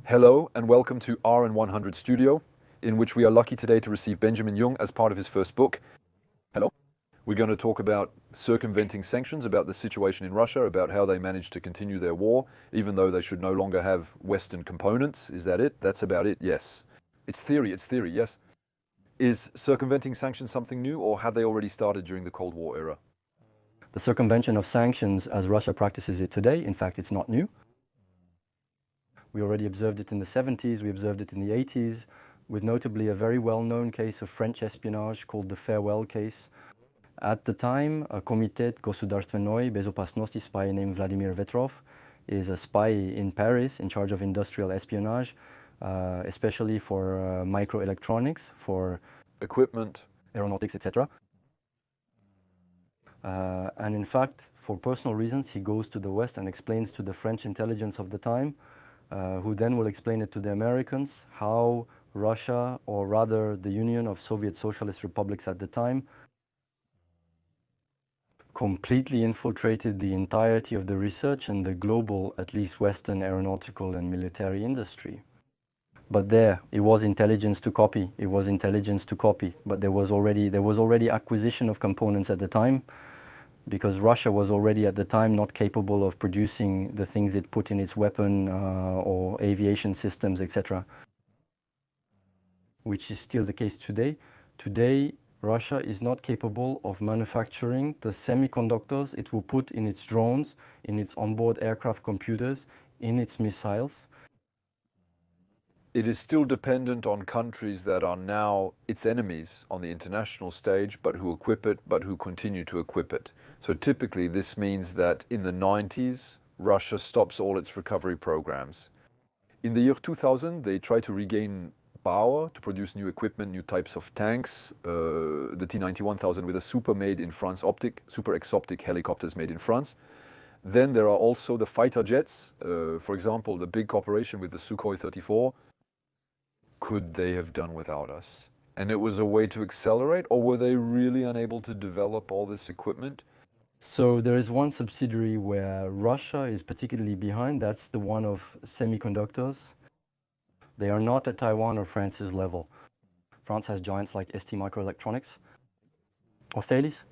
Hello and welcome to RN100 Studio, in which we are lucky today to receive Benjamin Jung as part of his first book. Hello. We're going to talk about circumventing sanctions, about the situation in Russia, about how they managed to continue their war, even though they should no longer have Western components. Is that it? That's about it, yes. It's theory, yes. Is circumventing sanctions something new, or had they already started during the Cold War era? The circumvention of sanctions as Russia practices it today, in fact, it's not new. We already observed it in the 70s, we observed it in the 80s, with notably a very well-known case of French espionage called the Farewell case. At the time, a Komitet Gosudarstvenoi Bezopasnosti spy named Vladimir Vetrov is a spy in Paris in charge of industrial espionage, especially for microelectronics, for equipment, aeronautics, etc. And in fact, for personal reasons, he goes to the West and explains to the French intelligence of the time, who then will explain it to the Americans, how Russia, or rather the Union of Soviet Socialist Republics at the time, completely infiltrated the entirety of the research and the global, at least Western aeronautical and military industry. But there, it was intelligence to copy. It was intelligence to copy. But there was already acquisition of components at the time, because Russia was already at the time not capable of producing the things it put in its weapon or aviation systems, etc., which is still the case today. Today, Russia is not capable of manufacturing the semiconductors it will put in its drones, in its onboard aircraft computers, in its missiles. It is still dependent on countries that are now its enemies on the international stage, but who equip it, but who continue to equip it. So typically this means that in the 90s, Russia stops all its recovery programs. In the year 2000, they try to regain power to produce new equipment, new types of tanks, the T-90-1000 with a Super X-optic helicopters made in France. Then there are also the fighter jets, for example, the big cooperation with the Sukhoi 34. Could they have done without us? And it was a way to accelerate, or were they really unable to develop all this equipment? So there is one subsidiary where Russia is particularly behind, that's the one of semiconductors. They are not at Taiwan or France's level. France has giants like ST Microelectronics or Thales.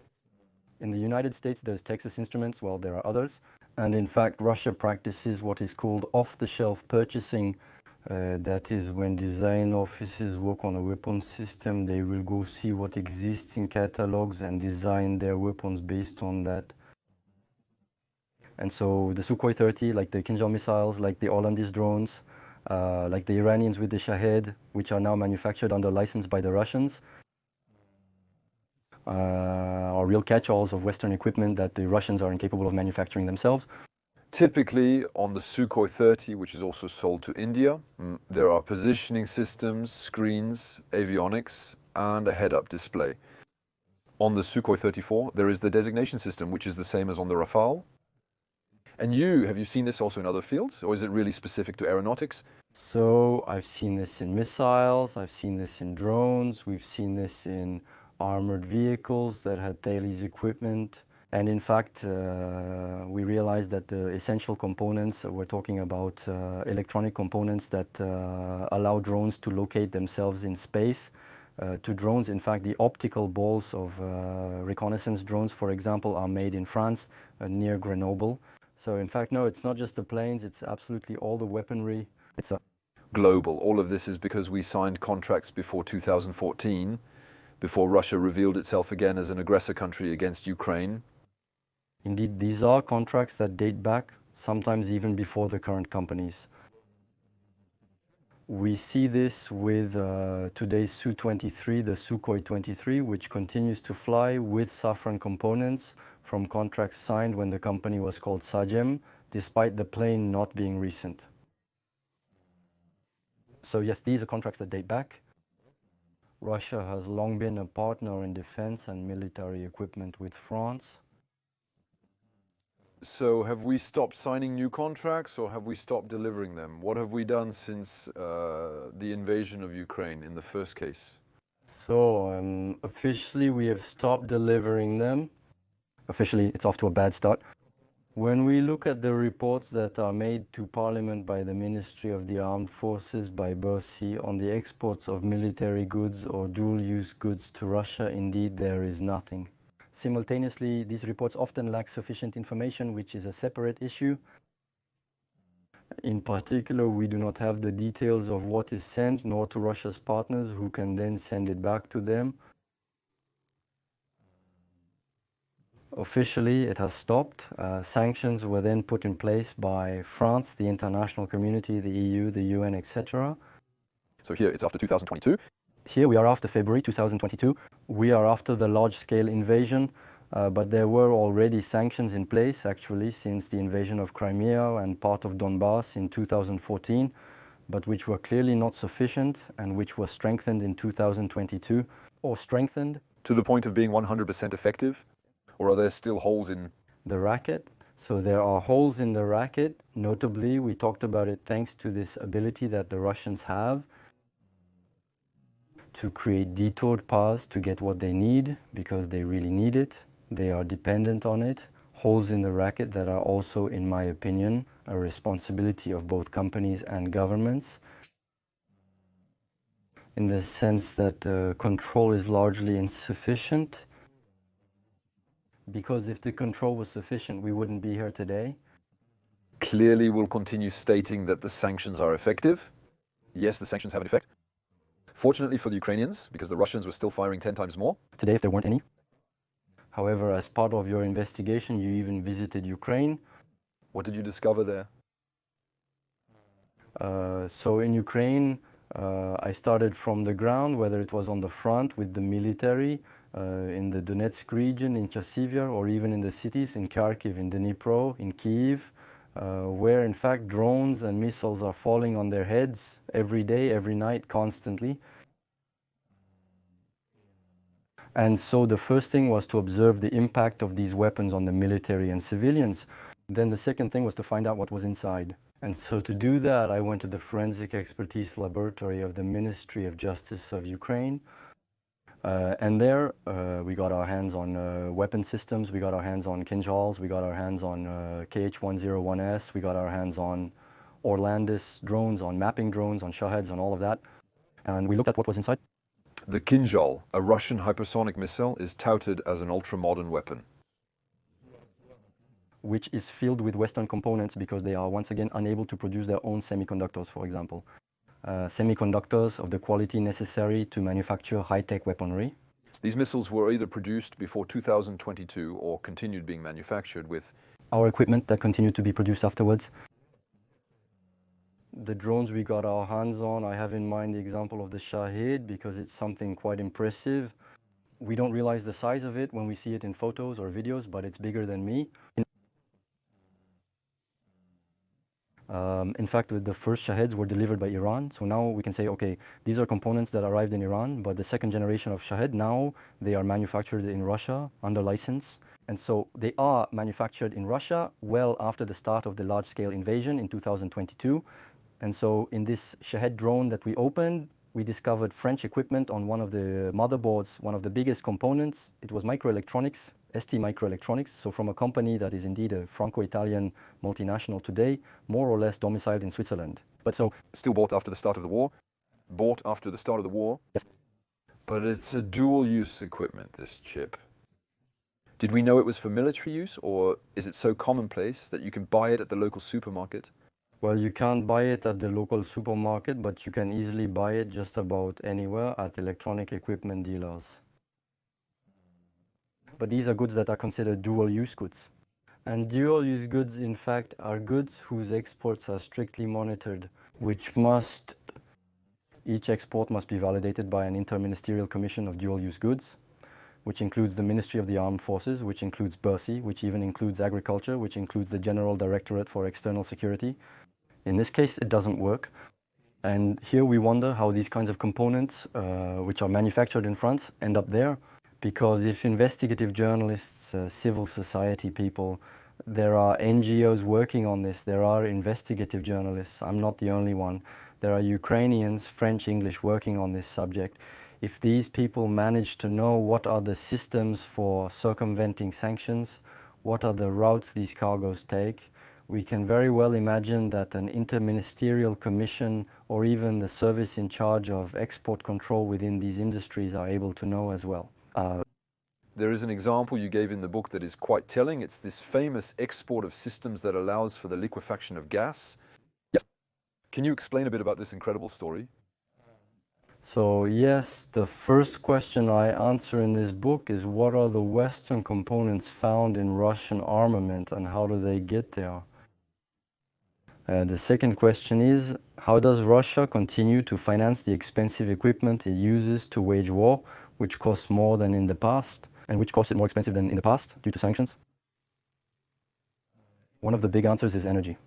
In the United States, there's Texas Instruments, well, there are others. And in fact, Russia practices what is called off-the-shelf purchasing. That is when design offices work on a weapon system, they will go see what exists in catalogs and design their weapons based on that. And so the Sukhoi 30, like the Kinjal missiles, like the Hollandese drones, like the Iranians with the Shahed, which are now manufactured under license by the Russians, are real catch-alls of Western equipment that the Russians are incapable of manufacturing themselves. Typically, on the Sukhoi 30, which is also sold to India, there are positioning systems, screens, avionics, and a head-up display. On the Sukhoi 34, there is the designation system, which is the same as on the Rafale. And have you seen this also in other fields, or is it really specific to aeronautics? So I've seen this in missiles, I've seen this in drones, we've seen this in armored vehicles that had Thales equipment. And in fact, we realized that the essential components, we're talking about electronic components that allow drones to locate themselves in space. To drones, in fact, the optical balls of reconnaissance drones, for example, are made in France near Grenoble. So in fact, no, it's not just the planes, it's absolutely all the weaponry. It's global. All of this is because we signed contracts before 2014, before Russia revealed itself again as an aggressor country against Ukraine. Indeed, these are contracts that date back, sometimes even before the current companies. We see this with today's Su-23, the Sukhoi 23, which continues to fly with Safran components from contracts signed when the company was called Sajem, despite the plane not being recent. So yes, these are contracts that date back. Russia has long been a partner in defense and military equipment with France. So have we stopped signing new contracts, or have we stopped delivering them? What have we done since the invasion of Ukraine in the first case? So officially we have stopped delivering them. Officially, it's off to a bad start. When we look at the reports that are made to Parliament by the Ministry of the Armed Forces, by Bercy, on the exports of military goods or dual-use goods to Russia, indeed there is nothing. Simultaneously, these reports often lack sufficient information, which is a separate issue. In particular, we do not have the details of what is sent, nor to Russia's partners, who can then send it back to them. Officially, it has stopped. Sanctions were then put in place by France, the international community, the EU, the UN, etc. So here it's after 2022. Here we are after February 2022. We are after the large-scale invasion, but there were already sanctions in place, actually, since the invasion of Crimea and part of Donbass in 2014, but which were clearly not sufficient and which were strengthened in 2022, or strengthened. To the point of being 100% effective? Or are there still holes in the racket? So there are holes in the racket. Notably, we talked about it thanks to this ability that the Russians have to create detoured paths to get what they need, because they really need it. They are dependent on it. Holes in the racket that are also, in my opinion, a responsibility of both companies and governments, in the sense that control is largely insufficient. Because if the control was sufficient, we wouldn't be here today. Clearly will continue stating that the sanctions are effective. Yes, the sanctions have an effect. Fortunately for the Ukrainians, because the Russians were still firing 10 times more. Today, if there weren't any. However, as part of your investigation, you even visited Ukraine. What did you discover there? So in Ukraine, I started from the ground, whether it was on the front with the military, in the Donetsk region, in Chasiv, or even in the cities, in Kharkiv, in Dnipro, in Kiev, where in fact drones and missiles are falling on their heads every day, every night, constantly. And so the first thing was to observe the impact of these weapons on the military and civilians. Then the second thing was to find out what was inside. And so to do that, I went to the Forensic Expertise Laboratory of the Ministry of Justice of Ukraine. And there we got our hands on weapon systems, we got our hands on Kinjals, we got our hands on KH-101S, we got our hands on Orlandis drones, on mapping drones, on Shaheds, on all of that. And we looked at what was inside. The Kinjal, a Russian hypersonic missile, is touted as an ultra-modern weapon, which is filled with Western components because they are once again unable to produce their own semiconductors, for example. Semiconductors of the quality necessary to manufacture high-tech weaponry. These missiles were either produced before 2022 or continued being manufactured with our equipment that continued to be produced afterwards. The drones we got our hands on, I have in mind the example of the Shahed because it's something quite impressive. We don't realize the size of it when we see it in photos or videos, but it's bigger than me. In fact, the first Shaheds were delivered by Iran, so now we can say, okay, these are components that arrived in Iran, but the second generation of Shahed, now they are manufactured in Russia under license. And so they are manufactured in Russia well after the start of the large-scale invasion in 2022. And so in this Shahed drone that we opened, we discovered French equipment on one of the motherboards, one of the biggest components. It was microelectronics, ST Microelectronics, so from a company that is indeed a Franco-Italian multinational today, more or less domiciled in Switzerland. But so still bought after the start of the war? Bought after the start of the war? Yes. But it's a dual-use equipment, this chip. Did we know it was for military use, or is it so commonplace that you can buy it at the local supermarket? Well, you can't buy it at the local supermarket, but you can easily buy it just about anywhere at electronic equipment dealers. But these are goods that are considered dual-use goods. And dual-use goods, in fact, are goods whose exports are strictly monitored, each export must be validated by an interministerial commission of dual-use goods, which includes the Ministry of the Armed Forces, which includes Bercy, which even includes agriculture, which includes the General Directorate for External Security. In this case, it doesn't work. And here we wonder how these kinds of components, which are manufactured in France, end up there. Because if investigative journalists, civil society people, there are NGOs working on this, there are investigative journalists, I'm not the only one. There are Ukrainians, French, English working on this subject. If these people manage to know what are the systems for circumventing sanctions, what are the routes these cargoes take, we can very well imagine that an interministerial commission or even the service in charge of export control within these industries are able to know as well. There is an example you gave in the book that is quite telling. It's this famous export of systems that allows for the liquefaction of gas. Yes. Can you explain a bit about this incredible story? So yes, the first question I answer in this book is what are the Western components found in Russian armament and how do they get there? The second question is, how does Russia continue to finance the expensive equipment it uses to wage war, which costs more than in the past, and which costs it more expensive than in the past due to sanctions? One of the big answers is energy.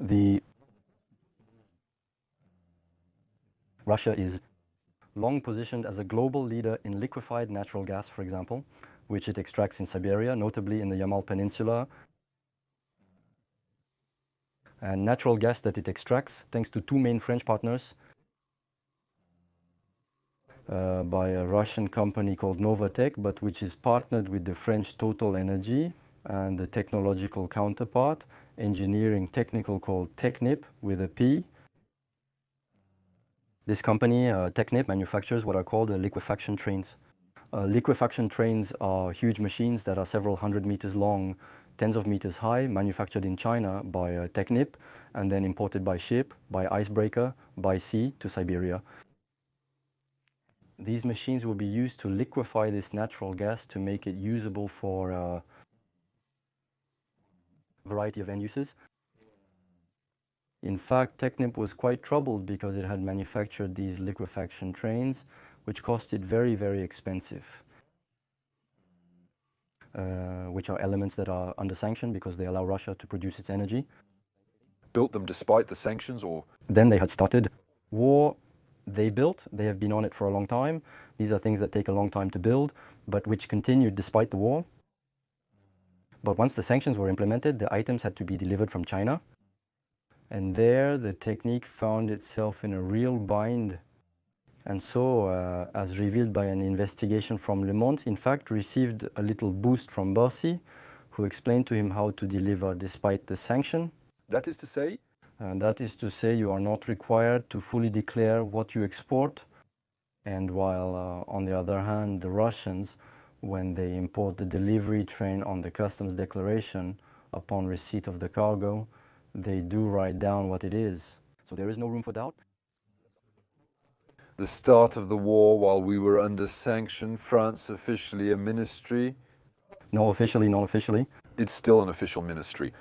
Russia is long positioned as a global leader in liquefied natural gas, for example, which it extracts in Siberia, notably in the Yamal Peninsula. And natural gas that it extracts, thanks to two main French partners, by a Russian company called Novatec, but which is partnered with the French Total Energy and the technological counterpart, engineering technical called Technip with a P. This company, Technip, manufactures what are called liquefaction trains. Liquefaction trains are huge machines that are several hundred meters long, tens of meters high, manufactured in China by Technip, and then imported by ship, by icebreaker, by sea to Siberia. These machines will be used to liquefy this natural gas to make it usable for a variety of end uses. In fact, Technip was quite troubled because it had manufactured these liquefaction trains, which cost it very, very expensive. Which are elements that are under sanction because they allow Russia to produce its energy. Built them despite the sanctions, or? Then they had started war. They built, they have been on it for a long time. These are things that take a long time to build, but which continued despite the war. But once the sanctions were implemented, the items had to be delivered from China. And there the technique found itself in a real bind. And so, as revealed by an investigation from Le Monde, in fact received a little boost from Bossy, who explained to him how to deliver despite the sanction. That is to say? And that is to say you are not required to fully declare what you export. And while, on the other hand, the Russians, when they import the delivery train on the customs declaration, upon receipt of the cargo, they do write down what it is. So there is no room for doubt. The start of the war while we were under sanction, France officially a ministry? No, officially, not officially. It's still an official ministry.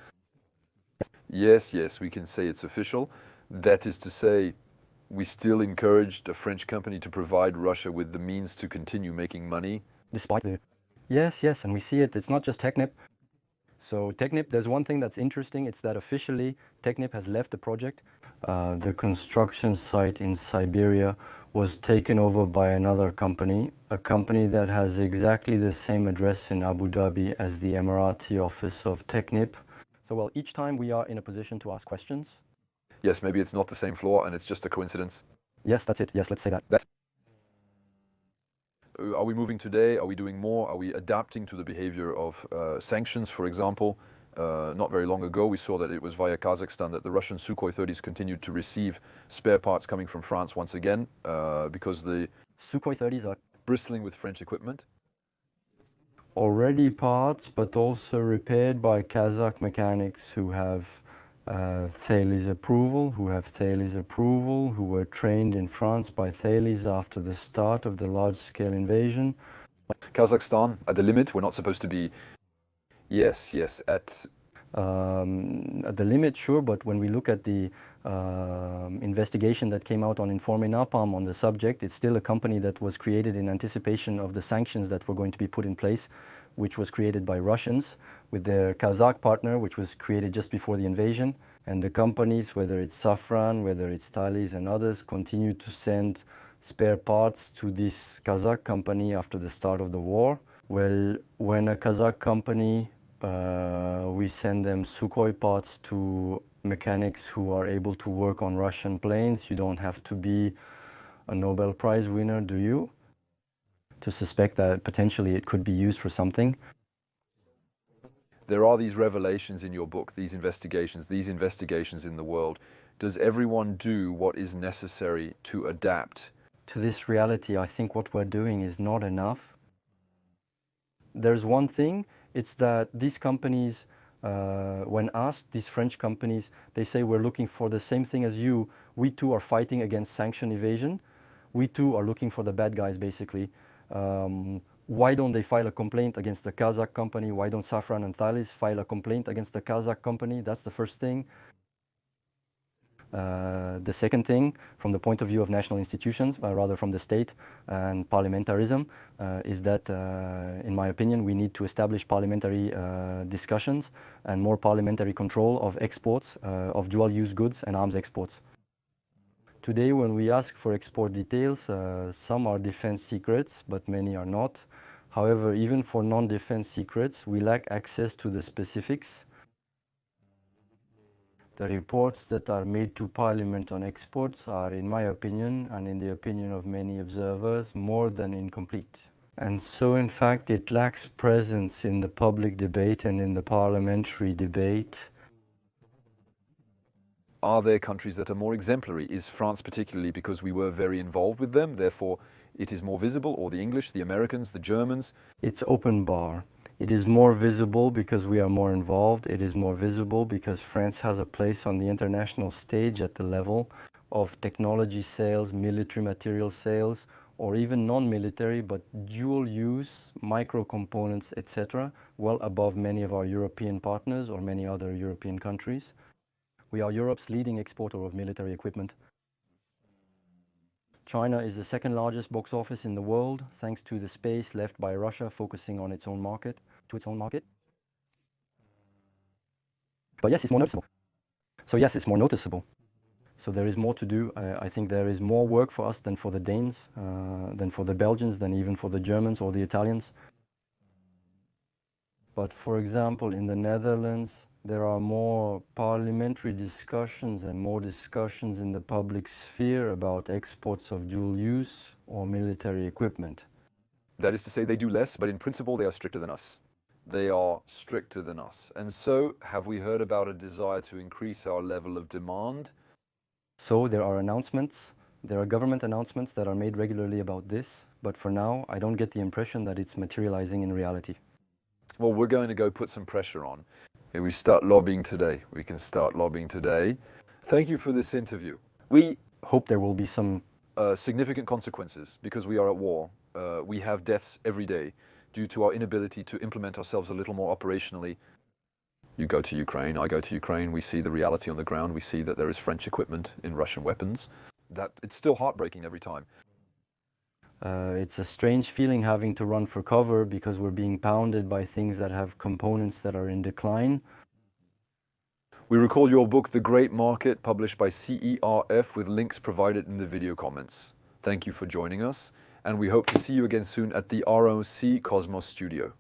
Yes, we can say it's official. That is to say, we still encouraged a French company to provide Russia with the means to continue making money. Despite the... Yes, and we see it. It's not just Technip. So Technip, there's one thing that's interesting. It's that officially Technip has left the project. The construction site in Siberia was taken over by another company, a company that has exactly the same address in Abu Dhabi as the Emirati office of Technip. So, well, each time we are in a position to ask questions. Yes, maybe it's not the same floor and it's just a coincidence. Yes, that's it. Yes, let's say that. Are we moving today? Are we doing more? Are we adapting to the behavior of sanctions, for example? Not very long ago, we saw that it was via Kazakhstan that the Russian Sukhoi 30s continued to receive spare parts coming from France once again because the Sukhoi 30s are bristling with French equipment. Already parts, but also repaired by Kazakh mechanics who have Thales approval, who were trained in France by Thales after the start of the large-scale invasion. Kazakhstan, at the limit, we're not supposed to be... Yes, at the limit, sure, but when we look at the investigation that came out on Informe Napalm on the subject, it's still a company that was created in anticipation of the sanctions that were going to be put in place, which was created by Russians with their Kazakh partner, which was created just before the invasion. And the companies, whether it's Safran, whether it's Thales and others, continue to send spare parts to this Kazakh company after the start of the war. Well, when a Kazakh company, we send them Sukhoi parts to mechanics who are able to work on Russian planes. You don't have to be a Nobel Prize winner, do you, to suspect that potentially it could be used for something? There are these revelations in your book, these investigations in the world. Does everyone do what is necessary to adapt? To this reality, I think what we're doing is not enough. There's one thing, it's that these companies, when asked, these French companies, they say we're looking for the same thing as you. We too are fighting against sanction evasion. We too are looking for the bad guys, basically. Why don't they file a complaint against the Kazakh company? Why don't Safran and Thalys file a complaint against the Kazakh company? That's the first thing. The second thing, from the point of view of national institutions, rather from the state and parliamentarism, is that, in my opinion, we need to establish parliamentary discussions and more parliamentary control of exports, of dual-use goods and arms exports. Today, when we ask for export details, some are defense secrets, but many are not. However, even for non-defense secrets, we lack access to the specifics. The reports that are made to Parliament on exports are, in my opinion, and in the opinion of many observers, more than incomplete. And so, in fact, it lacks presence in the public debate and in the parliamentary debate. Are there countries that are more exemplary? Is France particularly because we were very involved with them, therefore it is more visible, or the English, the Americans, the Germans? It's open bar. It is more visible because we are more involved. It is more visible because France has a place on the international stage at the level of technology sales, military material sales, or even non-military but dual-use micro-components, etc., well above many of our European partners or many other European countries. We are Europe's leading exporter of military equipment. China is the second largest box office in the world, thanks to the space left by Russia focusing on its own market, But yes, it's more noticeable. So yes, it's more noticeable. So there is more to do. I think there is more work for us than for the Danes, than for the Belgians, than even for the Germans or the Italians. But for example, in the Netherlands, there are more parliamentary discussions and more discussions in the public sphere about exports of dual use or military equipment. That is to say, they do less, but in principle they are stricter than us. They are stricter than us. And so, have we heard about a desire to increase our level of demand? So there are announcements, there are government announcements that are made regularly about this, but for now I don't get the impression that it's materializing in reality. Well, we're going to go put some pressure on. We start lobbying today. We can start lobbying today. Thank you for this interview. We hope there will be some significant consequences because we are at war. We have deaths every day due to our inability to implement ourselves a little more operationally. You go to Ukraine, I go to Ukraine, we see the reality on the ground, we see that there is French equipment in Russian weapons. It's still heartbreaking every time. It's a strange feeling having to run for cover because we're being pounded by things that have components that are in decline. We recall your book, The Great Market, published by CERF, with links provided in the video comments. Thank you for joining us, and we hope to see you again soon at the ROC Cosmos Studio.